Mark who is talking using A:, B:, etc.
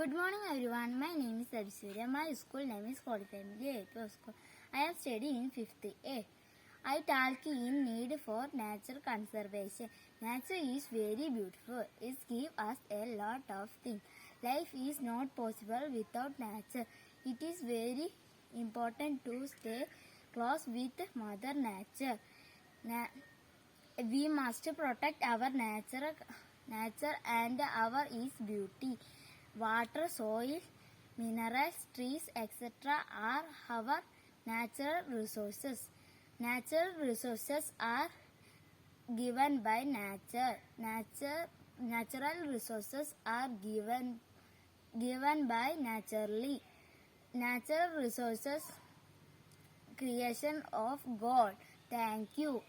A: Good morning everyone. My name is Abhisurya. My school name is Holy Family AP School. I am studying in 5th A. I talk in need for nature conservation. Nature is very beautiful. It gives us a lot of things. Life is not possible without nature. It is very important to stay close with Mother Nature. We must protect our nature and our is beauty. Water, soil, minerals, trees, etc. are our natural resources. Natural resources are given by nature. Natural resources are given by naturally. Natural resources creation of God. Thank you.